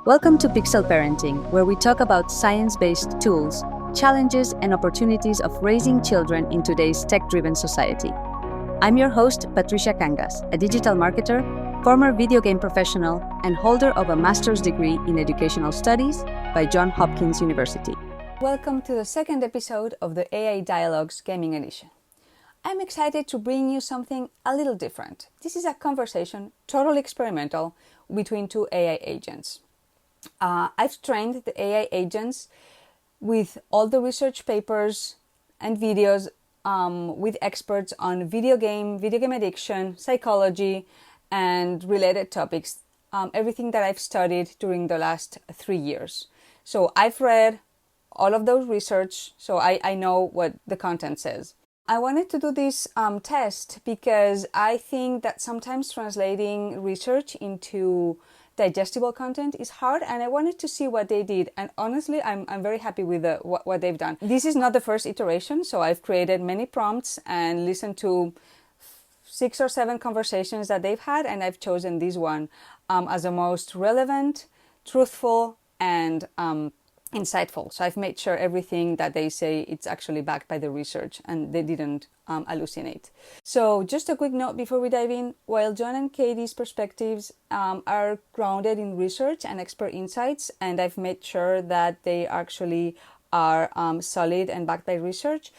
Welcome to Pixel Parenting, where we talk about science-based tools, challenges, and opportunities of raising children in today's tech-driven society. I'm your host, Patricia Cangas, a digital marketer, former video game professional, and holder of a master's degree in educational studies by Johns Hopkins University. Welcome to the second episode of the AI Dialogues Gaming Edition. I'm excited to bring you something a little different. This is a conversation, totally experimental, between two AI agents. I've trained the AI agents with all the research papers and videos with experts on video game addiction, psychology, and related topics, everything that I've studied during the last 3 years. So I've read all of those research, so I know what the content says. I wanted to do this test because I think that sometimes translating research into digestible content is hard, and I wanted to see what they did. And honestly, I'm very happy with what they've done. This is not the first iteration, so I've created many prompts and listened to 6 or 7 conversations that they've had, and I've chosen this one as the most relevant, truthful, and insightful. So I've made sure everything that they say, it's actually backed by the research and they didn't hallucinate. So just a quick note before we dive in, while John and Katie's perspectives are grounded in research and expert insights, and I've made sure that they actually are solid and backed by research,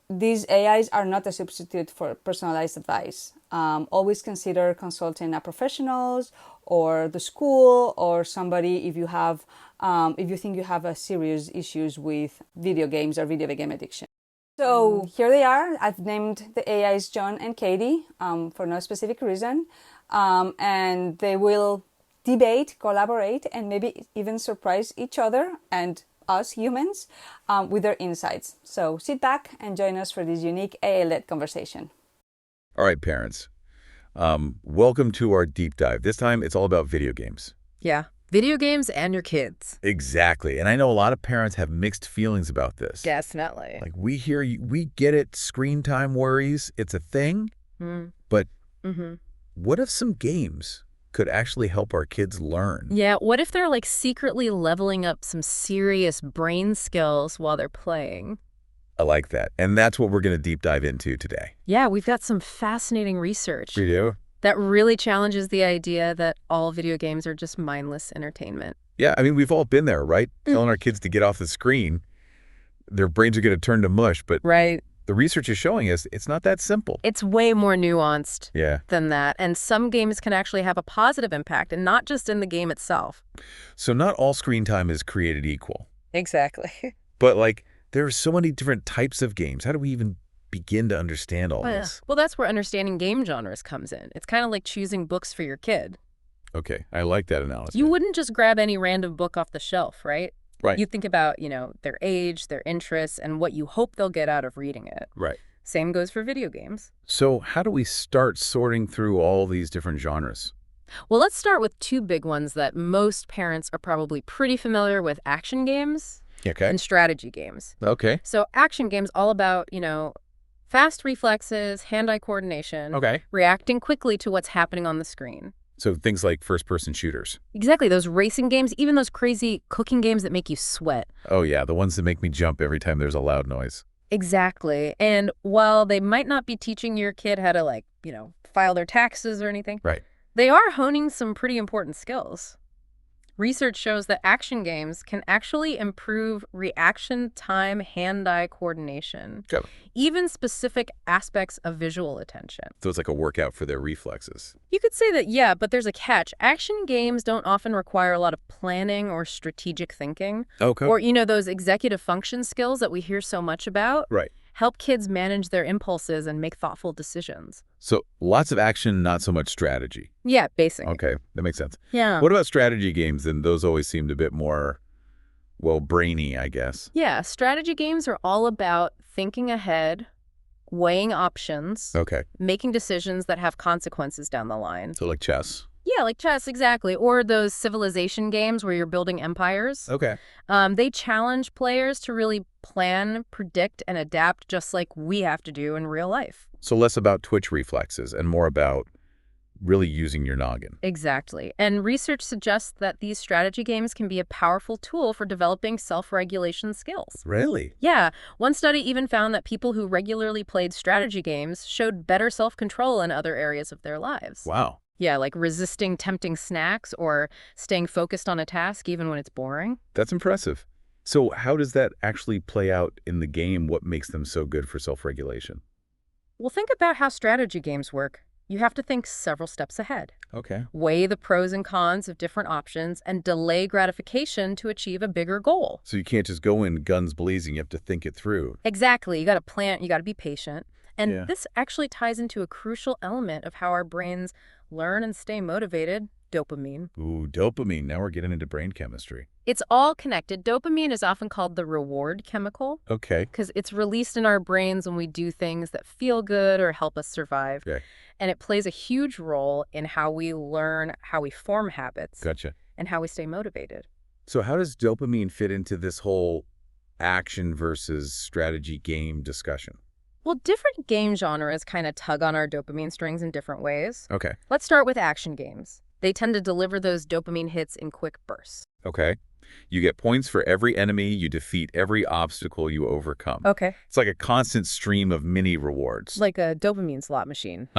these AIs are not a substitute for personalized advice. Always consider consulting a professionals or the school or somebody if you think you have a serious issues with video games or video game addiction. So here they are. I've named the AIs John and Katie for no specific reason, and they will debate, collaborate, and maybe even surprise each other and us humans with their insights. So sit back and join us for this unique AI-led conversation. All right, parents. Welcome to our deep dive. This time, it's all about video games. Yeah, video games and your kids. Exactly. And I know a lot of parents have mixed feelings about this. Definitely. Like, we hear you, we get it, screen time worries, it's a thing. But what if some games could actually help our kids learn? Yeah, what if they're like secretly leveling up some serious brain skills while they're playing? I like that. And that's what we're going to deep dive into today. Yeah, we've got some fascinating research. We do? That really challenges the idea that all video games are just mindless entertainment. Yeah, I mean, we've all been there, right? Telling our kids to get off the screen, their brains are going to turn to mush. But right. The research is showing us it's not that simple. It's way more nuanced than that. And some games can actually have a positive impact, and not just in the game itself. So not all screen time is created equal. Exactly. But like, there are so many different types of games. How do we even begin to understand all this? Well, that's where understanding game genres comes in. It's kind of like choosing books for your kid. Okay, I like that analogy. You wouldn't just grab any random book off the shelf, right? Right. You think about, their age, their interests, and what you hope they'll get out of reading it. Right. Same goes for video games. So how do we start sorting through all these different genres? Well, let's start with 2 big ones that most parents are probably pretty familiar with: action games and strategy games. Okay. So action games, all about, fast reflexes, hand-eye coordination, reacting quickly to what's happening on the screen. So things like first-person shooters. Exactly. Those racing games, even those crazy cooking games that make you sweat. Oh, yeah. The ones that make me jump every time there's a loud noise. Exactly. And while they might not be teaching your kid how to, file their taxes or anything, they are honing some pretty important skills. Research shows that action games can actually improve reaction time, hand-eye coordination, even specific aspects of visual attention. So it's like a workout for their reflexes. You could say that, yeah, but there's a catch. Action games don't often require a lot of planning or strategic thinking. Okay. Or, those executive function skills that we hear so much about. Right. Help kids manage their impulses and make thoughtful decisions. So lots of action, not so much strategy. Yeah, basically. Okay, that makes sense. Yeah. What about strategy games? Then those always seemed a bit more, brainy, I guess. Yeah, strategy games are all about thinking ahead, weighing options, making decisions that have consequences down the line. So like chess. Yeah, like chess, exactly. Or those civilization games where you're building empires. Okay. They challenge players to really plan, predict, and adapt just like we have to do in real life. So less about twitch reflexes and more about really using your noggin. Exactly. And research suggests that these strategy games can be a powerful tool for developing self-regulation skills. Really? Yeah. One study even found that people who regularly played strategy games showed better self-control in other areas of their lives. Wow. Yeah, like resisting tempting snacks or staying focused on a task even when it's boring. That's impressive. So how does that actually play out in the game? What makes them so good for self-regulation? Well, think about how strategy games work. You have to think several steps ahead. Okay. Weigh the pros and cons of different options and delay gratification to achieve a bigger goal. So you can't just go in guns blazing. You have to think it through. Exactly. You got to plan, you got to be patient. And Yeah. this actually ties into a crucial element of how our brains learn and stay motivated, dopamine. Ooh, dopamine. Now we're getting into brain chemistry. It's all connected. Dopamine is often called the reward chemical Okay. because it's released in our brains when we do things that feel good or help us survive. Okay. And it plays a huge role in how we learn, how we form habits, Gotcha. and how we stay motivated. So how does dopamine fit into this whole action versus strategy game discussion? Well, different game genres kind of tug on our dopamine strings in different ways. Okay. Let's start with action games. They tend to deliver those dopamine hits in quick bursts. Okay. You get points for every enemy. You defeat every obstacle you overcome. Okay. It's like a constant stream of mini rewards. Like a dopamine slot machine.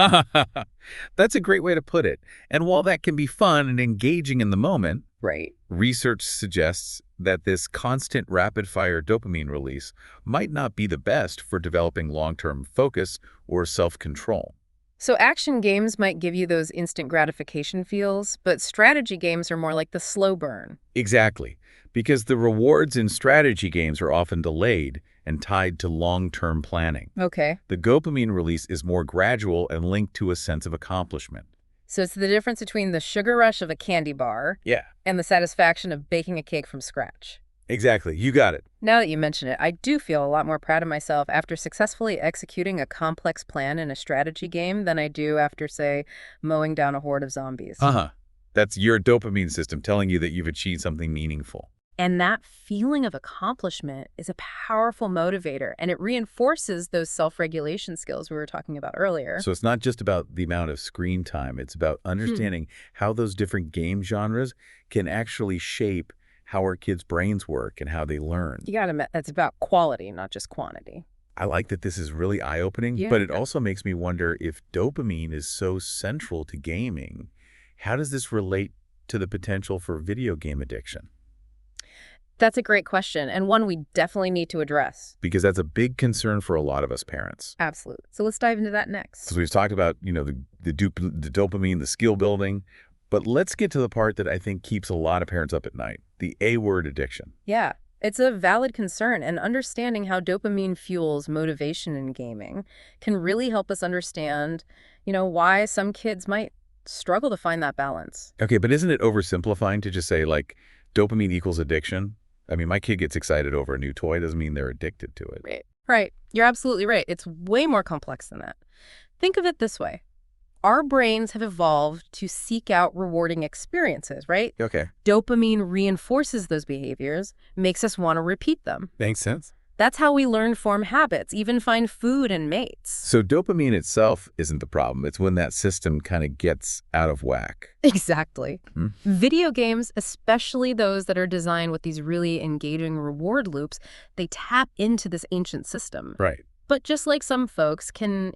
That's a great way to put it. And while that can be fun and engaging in the moment, Right. research suggests that this constant rapid-fire dopamine release might not be the best for developing long-term focus or self-control. So action games might give you those instant gratification feels, but strategy games are more like the slow burn. Exactly, because the rewards in strategy games are often delayed and tied to long-term planning. Okay. The dopamine release is more gradual and linked to a sense of accomplishment. So it's the difference between the sugar rush of a candy bar Yeah, and the satisfaction of baking a cake from scratch. exactly. You got it. Now that you mention it, I do feel a lot more proud of myself after successfully executing a complex plan in a strategy game than I do after, say, mowing down a horde of zombies. Uh-huh. That's your dopamine system telling you that you've achieved something meaningful. And that feeling of accomplishment is a powerful motivator, and it reinforces those self-regulation skills we were talking about earlier. So it's not just about the amount of screen time. It's about understanding how those different game genres can actually shape how our kids' brains work and how they learn. You gotta admit, that's about quality, not just quantity. I like that this is really eye-opening, Yeah. but it also makes me wonder if dopamine is so central to gaming, how does this relate to the potential for video game addiction? That's a great question, and one we definitely need to address. Because that's a big concern for a lot of us parents. Absolutely. So let's dive into that next. So we've talked about, the dopamine, the skill building, but let's get to the part that I think keeps a lot of parents up at night, the A-word addiction. Yeah, it's a valid concern, and understanding how dopamine fuels motivation in gaming can really help us understand, why some kids might struggle to find that balance. Okay, but isn't it oversimplifying to just say, like, dopamine equals addiction? I mean, my kid gets excited over a new toy. Doesn't mean they're addicted to it. Right. You're absolutely right. It's way more complex than that. Think of it this way. Our brains have evolved to seek out rewarding experiences, right? Okay. Dopamine reinforces those behaviors, makes us want to repeat them. Makes sense. That's how we learn form habits, even find food and mates. So dopamine itself isn't the problem. It's when that system kind of gets out of whack. Exactly. Video games, especially those that are designed with these really engaging reward loops, they tap into this ancient system. Right. But just like some folks can,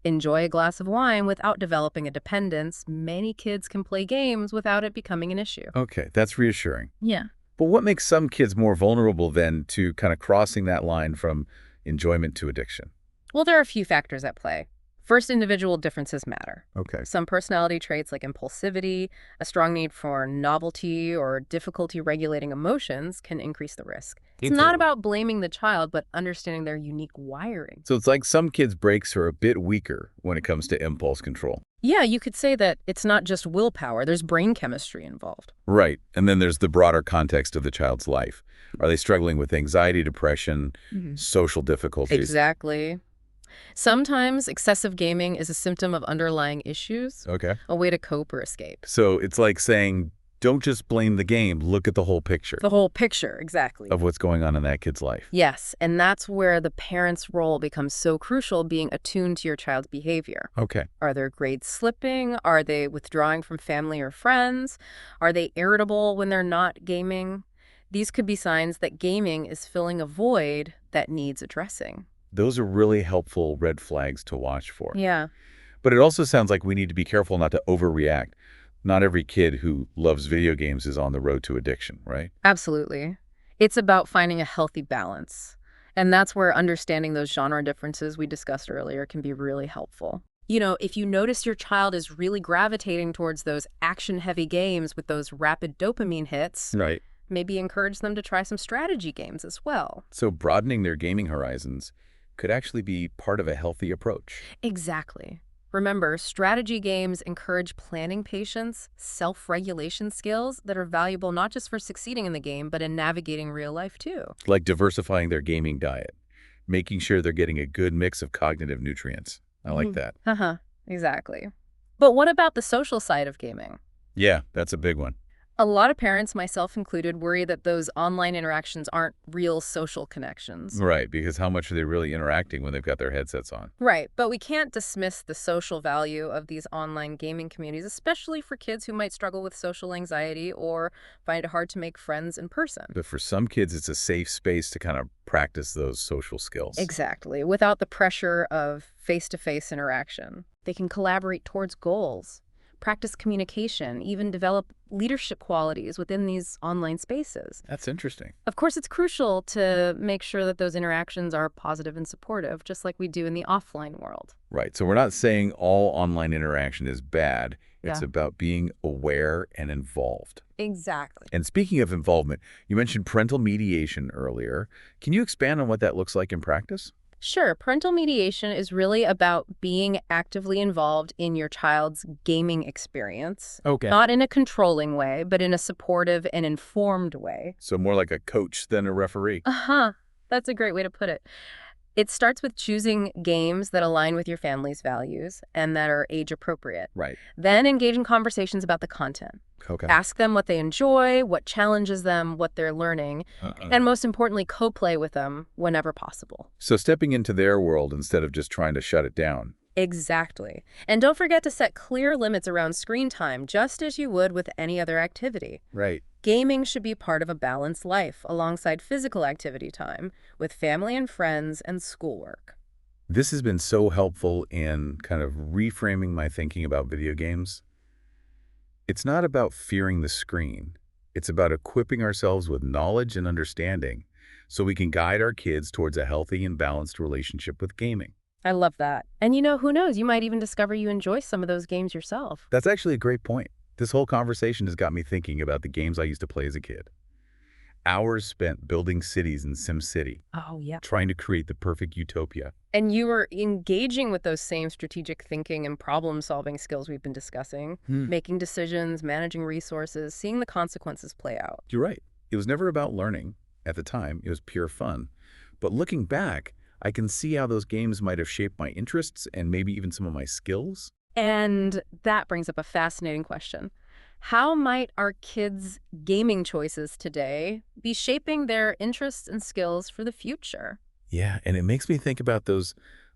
enjoy a glass of wine without developing a dependence, many kids can play games without it becoming an issue. Okay, that's reassuring. Yeah. But what makes some kids more vulnerable then to kind of crossing that line from enjoyment to addiction? Well, there are a few factors at play. First, individual differences matter. Okay. Some personality traits like impulsivity, a strong need for novelty, or difficulty regulating emotions can increase the risk. It's not about blaming the child, but understanding their unique wiring. So it's like some kids' brakes are a bit weaker when it comes to impulse control. Yeah, you could say that it's not just willpower. There's brain chemistry involved. Right. And then there's the broader context of the child's life. Are they struggling with anxiety, depression, social difficulties? Exactly. Sometimes excessive gaming is a symptom of underlying issues, Okay. a way to cope or escape. So it's like saying, Don't just blame the game. Look at the whole picture. The whole picture, exactly. Of what's going on in that kid's life. Yes, and that's where the parent's role becomes so crucial, being attuned to your child's behavior. Okay. Are their grades slipping? Are they withdrawing from family or friends? Are they irritable when they're not gaming? These could be signs that gaming is filling a void that needs addressing. Those are really helpful red flags to watch for. Yeah. But it also sounds like we need to be careful not to overreact. Not every kid who loves video games is on the road to addiction, right? Absolutely. It's about finding a healthy balance. And that's where understanding those genre differences we discussed earlier can be really helpful. You know, if you notice your child is really gravitating towards those action-heavy games with those rapid dopamine hits, right, maybe encourage them to try some strategy games as well. So broadening their gaming horizons could actually be part of a healthy approach. Exactly. Remember, strategy games encourage planning patience, self-regulation skills that are valuable not just for succeeding in the game, but in navigating real life too. Like diversifying their gaming diet, making sure they're getting a good mix of cognitive nutrients. I like that. Exactly. But what about the social side of gaming? Yeah, that's a big one. A lot of parents, myself included, worry that those online interactions aren't real social connections. Right, because how much are they really interacting when they've got their headsets on? Right, but we can't dismiss the social value of these online gaming communities, especially for kids who might struggle with social anxiety or find it hard to make friends in person. But for some kids, it's a safe space to kind of practice those social skills. Exactly, without the pressure of face-to-face interaction. They can collaborate towards goals, practice communication, even develop leadership qualities within these online spaces. That's interesting. Of course, it's crucial to make sure that those interactions are positive and supportive, just like we do in the offline world. Right. So we're not saying all online interaction is bad. It's Yeah. about being aware and involved. Exactly. And speaking of involvement, you mentioned parental mediation earlier. Can you expand on what that looks like in practice? Sure, parental mediation is really about being actively involved in your child's gaming experience. Okay. Not in a controlling way, but in a supportive and informed way. So more like a coach than a referee. That's a great way to put it. It starts with choosing games that align with your family's values and that are age appropriate. Right. Then engage in conversations about the content. Okay. Ask them what they enjoy, what challenges them, what they're learning, and most importantly, co-play with them whenever possible. So stepping into their world instead of just trying to shut it down. Exactly. And don't forget to set clear limits around screen time, just as you would with any other activity. Right. Gaming should be part of a balanced life alongside physical activity time with family and friends and schoolwork. This has been so helpful in kind of reframing my thinking about video games. It's not about fearing the screen. It's about equipping ourselves with knowledge and understanding so we can guide our kids towards a healthy and balanced relationship with gaming. I love that. And you know, who knows? You might even discover you enjoy some of those games yourself. That's actually a great point. This whole conversation has got me thinking about the games I used to play as a kid. Hours spent building cities in SimCity. Oh, yeah. Trying to create the perfect utopia. And you were engaging with those same strategic thinking and problem-solving skills we've been discussing, making decisions, managing resources, seeing the consequences play out. You're right. It was never about learning. At the time, it was pure fun. But looking back, I can see how those games might have shaped my interests and maybe even some of my skills. And that brings up a fascinating question. How might our kids' gaming choices today be shaping their interests and skills for the future? Yeah, and it makes me think about those,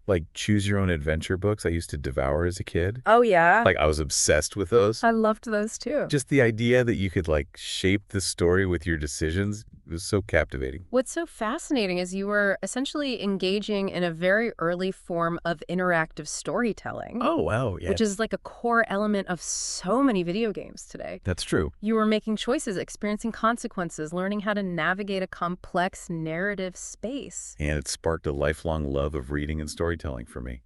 like, choose-your-own-adventure books I used to devour as a kid. Oh, yeah? Like, I was obsessed with those. I loved those, too. Just the idea that you could, like, shape the story with your decisions was so captivating. What's so fascinating is you were essentially engaging in a very early form of interactive storytelling. Oh, wow, yeah. Which is like a core element of so many video games today. That's true. You were making choices, experiencing consequences, learning how to navigate a complex narrative space. And it sparked a lifelong love of reading and storytelling for me.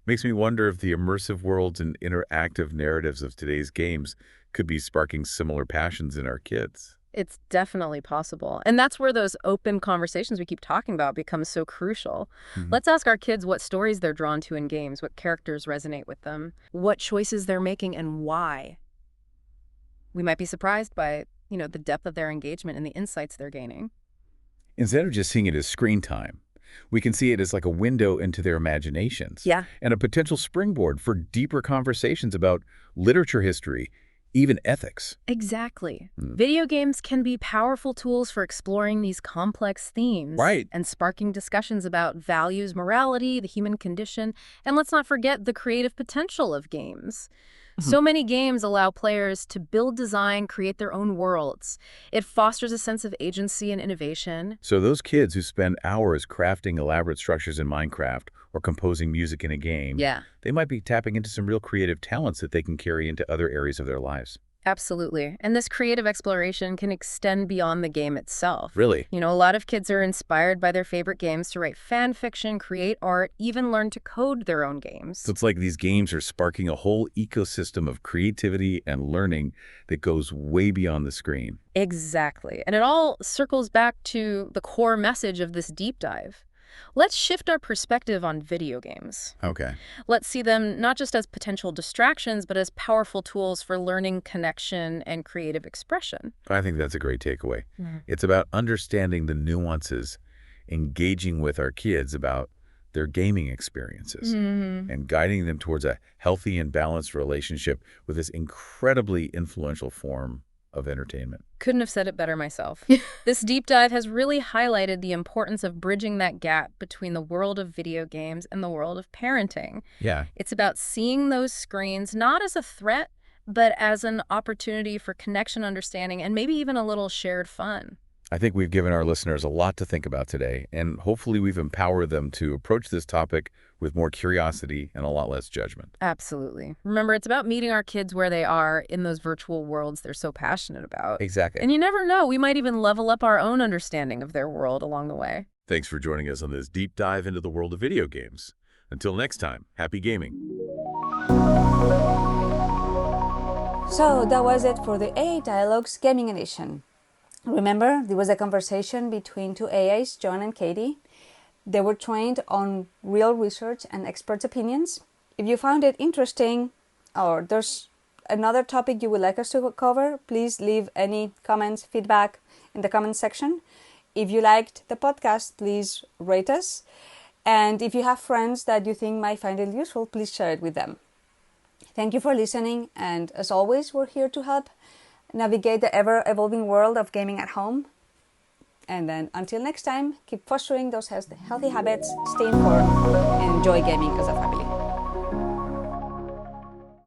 Makes me wonder if the immersive worlds and interactive narratives of today's games could be sparking similar passions in our kids. It's definitely possible. And that's where those open conversations we keep talking about become so crucial. Let's ask our kids what stories they're drawn to in games, what characters resonate with them, what choices they're making, and why. We might be surprised by, the depth of their engagement and the insights they're gaining. Instead of just seeing it as screen time, we can see it as like a window into their imaginations. Yeah. And a potential springboard for deeper conversations about literature history, even ethics. Exactly. Video games can be powerful tools for exploring these complex themes. Right. And sparking discussions about values, morality, the human condition, and let's not forget the creative potential of games. So many games allow players to build, design, create their own worlds. It fosters a sense of agency and innovation. So those kids who spend hours crafting elaborate structures in Minecraft or composing music in a game, they might be tapping into some real creative talents that they can carry into other areas of their lives. Absolutely. And this creative exploration can extend beyond the game itself. Really? You know, a lot of kids are inspired by their favorite games to write fan fiction, create art, even learn to code their own games. So it's like these games are sparking a whole ecosystem of creativity and learning that goes way beyond the screen. Exactly. And it all circles back to the core message of this deep dive. Let's shift our perspective on video games. Okay. Let's see them not just as potential distractions, but as powerful tools for learning, connection, and creative expression. I think that's a great takeaway. It's about understanding the nuances, engaging with our kids about their gaming experiences, and guiding them towards a healthy and balanced relationship with this incredibly influential form of entertainment. Couldn't have said it better myself. This deep dive has really highlighted the importance of bridging that gap between the world of video games and the world of parenting. Yeah. It's about seeing those screens not as a threat, but as an opportunity for connection, understanding, and maybe even a little shared fun. I think we've given our listeners a lot to think about today, and hopefully we've empowered them to approach this topic with more curiosity and a lot less judgment. Absolutely. Remember, it's about meeting our kids where they are in those virtual worlds they're so passionate about. Exactly. And you never know, we might even level up our own understanding of their world along the way. Thanks for joining us on this deep dive into the world of video games. Until next time, happy gaming. So that was it for the AA Dialogues Gaming Edition. Remember, there was a conversation between two AAs, John and Katie. They were trained on real research and experts' opinions. If you found it interesting or there's another topic you would like us to cover, please leave any comments, feedback in the comment section. If you liked the podcast, please rate us. And if you have friends that you think might find it useful, please share it with them. Thank you for listening. And as always, we're here to help navigate the ever-evolving world of gaming at home. And then until next time, keep fostering those healthy habits, stay informed, and enjoy gaming as a family.